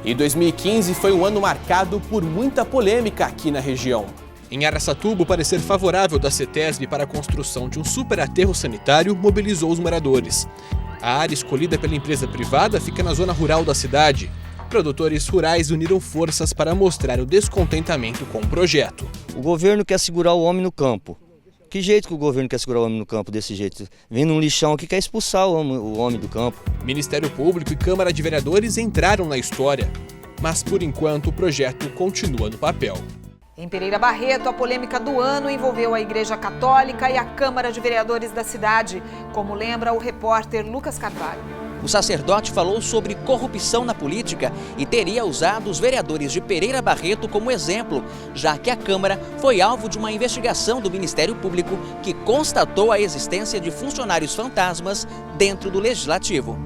E 2015 foi um ano marcado por muita polêmica aqui na região. Em Araçatuba, o parecer favorável da CETESB para a construção de um superaterro sanitário mobilizou os moradores. A área escolhida pela empresa privada fica na zona rural da cidade. Produtores rurais uniram forças para mostrar o descontentamento com o projeto. O governo quer segurar o homem no campo. Que jeito que o governo quer segurar o homem no campo desse jeito? Vendo um lixão aqui, quer expulsar o homem do campo. Ministério Público e Câmara de Vereadores entraram na história, mas por enquanto o projeto continua no papel. Em Pereira Barreto, a polêmica do ano envolveu a Igreja Católica e a Câmara de Vereadores da cidade, como lembra o repórter Lucas Carvalho. O sacerdote falou sobre corrupção na política e teria usado os vereadores de Pereira Barreto como exemplo, já que a Câmara foi alvo de uma investigação do Ministério Público que constatou a existência de funcionários fantasmas dentro do Legislativo.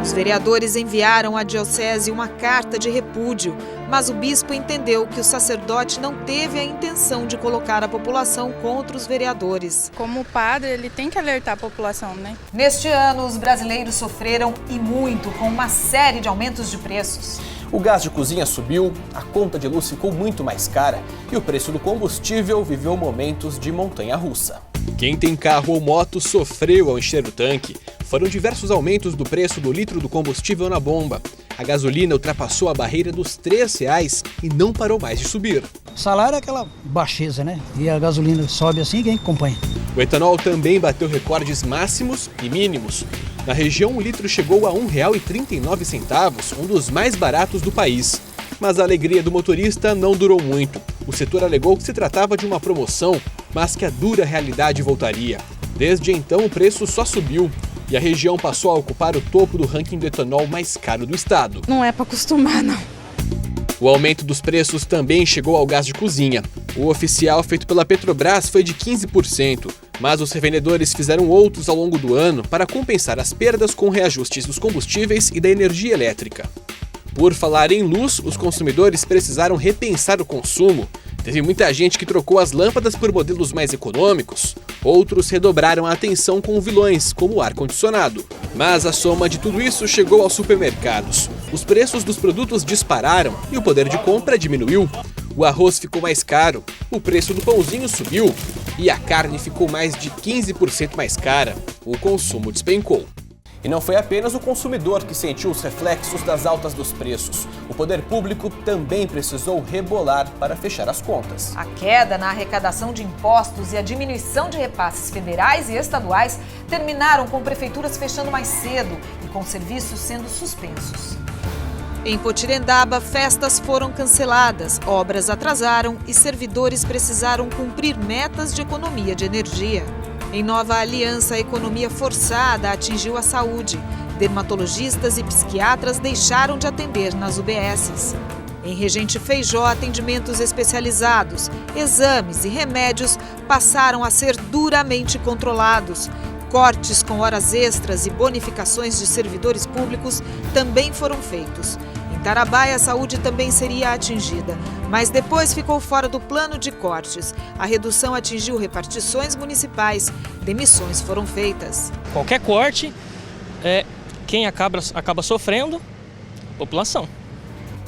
Os vereadores enviaram à diocese uma carta de repúdio, mas o bispo entendeu que o sacerdote não teve a intenção de colocar a população contra os vereadores. Como padre, ele tem que alertar a população, né? Neste ano, os brasileiros sofreram e muito com uma série de aumentos de preços. O gás de cozinha subiu, a conta de luz ficou muito mais cara e o preço do combustível viveu momentos de montanha-russa. Quem tem carro ou moto sofreu ao encher o tanque. Foram diversos aumentos do preço do litro do combustível na bomba. A gasolina ultrapassou a barreira dos R$3 e não parou mais de subir. O salário é aquela baixeza, né? E a gasolina sobe assim, quem acompanha? O etanol também bateu recordes máximos e mínimos. Na região, o litro chegou a R$ 1,39, um dos mais baratos do país. Mas a alegria do motorista não durou muito. O setor alegou que se tratava de uma promoção, mas que a dura realidade voltaria. Desde então, o preço só subiu e a região passou a ocupar o topo do ranking do etanol mais caro do estado. Não é para acostumar, não. O aumento dos preços também chegou ao gás de cozinha. O oficial feito pela Petrobras foi de 15%, mas os revendedores fizeram outros ao longo do ano para compensar as perdas com reajustes dos combustíveis e da energia elétrica. Por falar em luz, os consumidores precisaram repensar o consumo. Teve muita gente que trocou as lâmpadas por modelos mais econômicos. Outros redobraram a atenção com vilões, como o ar-condicionado. Mas a soma de tudo isso chegou aos supermercados. Os preços dos produtos dispararam e o poder de compra diminuiu. O arroz ficou mais caro, o preço do pãozinho subiu e a carne ficou mais de 15% mais cara. O consumo despencou. E não foi apenas o consumidor que sentiu os reflexos das altas dos preços. O poder público também precisou rebolar para fechar as contas. A queda na arrecadação de impostos e a diminuição de repasses federais e estaduais terminaram com prefeituras fechando mais cedo e com serviços sendo suspensos. Em Potirendaba, festas foram canceladas, obras atrasaram e servidores precisaram cumprir metas de economia de energia. Em Nova Aliança, a economia forçada atingiu a saúde. Dermatologistas e psiquiatras deixaram de atender nas UBSs. Em Regente Feijó, atendimentos especializados, exames e remédios passaram a ser duramente controlados. Cortes com horas extras e bonificações de servidores públicos também foram feitos. Em Tarabai, a saúde também seria atingida, mas depois ficou fora do plano de cortes. A redução atingiu repartições municipais, demissões foram feitas. Qualquer corte, quem acaba sofrendo? População.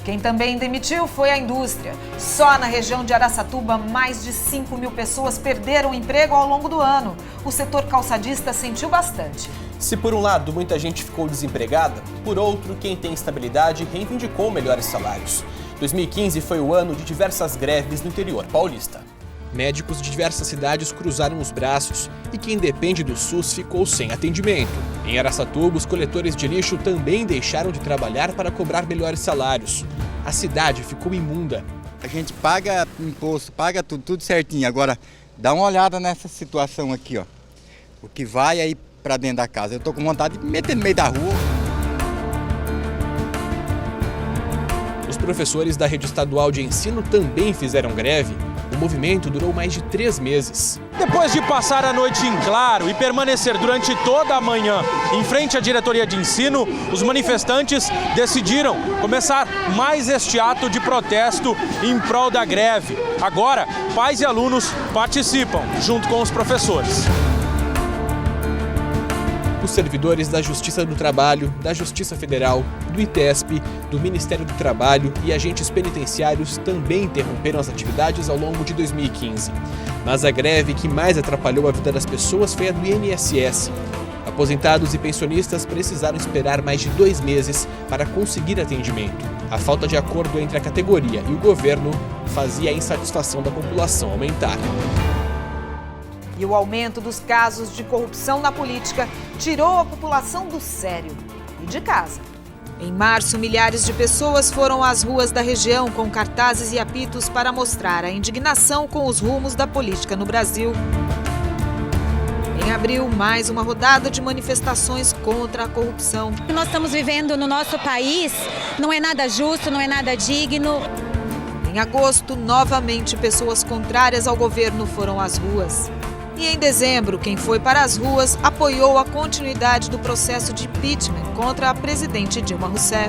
Quem também demitiu foi a indústria. Só na região de Araçatuba, mais de 5 mil pessoas perderam emprego ao longo do ano. O setor calçadista sentiu bastante. Se por um lado muita gente ficou desempregada, por outro, quem tem estabilidade reivindicou melhores salários. 2015 foi o ano de diversas greves no interior paulista. Médicos de diversas cidades cruzaram os braços e quem depende do SUS ficou sem atendimento. Em Araçatuba, os coletores de lixo também deixaram de trabalhar para cobrar melhores salários. A cidade ficou imunda. A gente paga imposto, paga tudo certinho. Agora, dá uma olhada nessa situação aqui, ó. O que vai aí para dentro da casa. Eu tô com vontade de me meter no meio da rua. Os professores da rede estadual de ensino também fizeram greve. O movimento durou mais de 3 meses. Depois de passar a noite em claro e permanecer durante toda a manhã em frente à diretoria de ensino, os manifestantes decidiram começar mais este ato de protesto em prol da greve. Agora, pais e alunos participam junto com os professores. Os servidores da Justiça do Trabalho, da Justiça Federal, do ITESP, do Ministério do Trabalho e agentes penitenciários também interromperam as atividades ao longo de 2015. Mas a greve que mais atrapalhou a vida das pessoas foi a do INSS. Aposentados e pensionistas precisaram esperar mais de 2 meses para conseguir atendimento. A falta de acordo entre a categoria e o governo fazia a insatisfação da população aumentar. E o aumento dos casos de corrupção na política tirou a população do sério e de casa. Em março, milhares de pessoas foram às ruas da região com cartazes e apitos para mostrar a indignação com os rumos da política no Brasil. Em abril, mais uma rodada de manifestações contra a corrupção. O que nós estamos vivendo no nosso país não é nada justo, não é nada digno. Em agosto, novamente, pessoas contrárias ao governo foram às ruas. E em dezembro, quem foi para as ruas apoiou a continuidade do processo de impeachment contra a presidente Dilma Rousseff.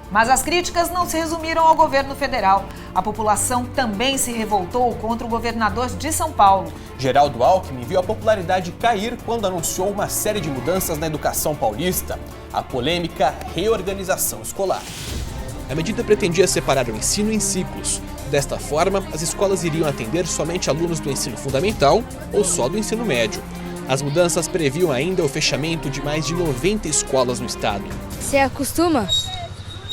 Mas as críticas não se resumiram ao governo federal. A população também se revoltou contra o governador de São Paulo. Geraldo Alckmin viu a popularidade cair quando anunciou uma série de mudanças na educação paulista. A polêmica reorganização escolar. A medida pretendia separar o ensino em ciclos. Desta forma, as escolas iriam atender somente alunos do ensino fundamental ou só do ensino médio. As mudanças previam ainda o fechamento de mais de 90 escolas no estado. Você acostuma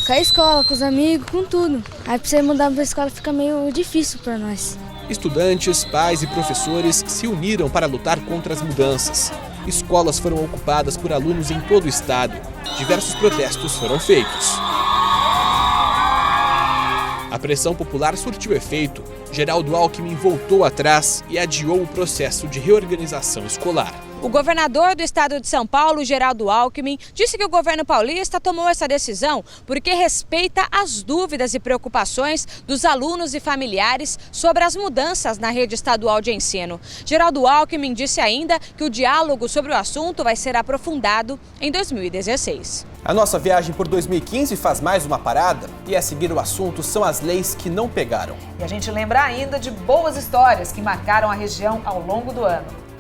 com a escola, com os amigos, com tudo. Aí pra você mudar pra escola fica meio difícil para nós. Estudantes, pais e professores se uniram para lutar contra as mudanças. Escolas foram ocupadas por alunos em todo o estado. Diversos protestos foram feitos. A pressão popular surtiu efeito. Geraldo Alckmin voltou atrás e adiou o processo de reorganização escolar. O governador do estado de São Paulo, Geraldo Alckmin, disse que o governo paulista tomou essa decisão porque respeita as dúvidas e preocupações dos alunos e familiares sobre as mudanças na rede estadual de ensino. Geraldo Alckmin disse ainda que o diálogo sobre o assunto vai ser aprofundado em 2016. A nossa viagem por 2015 faz mais uma parada e a seguir o assunto são as leis que não pegaram. E a gente lembra ainda de boas histórias que marcaram a região ao longo do ano.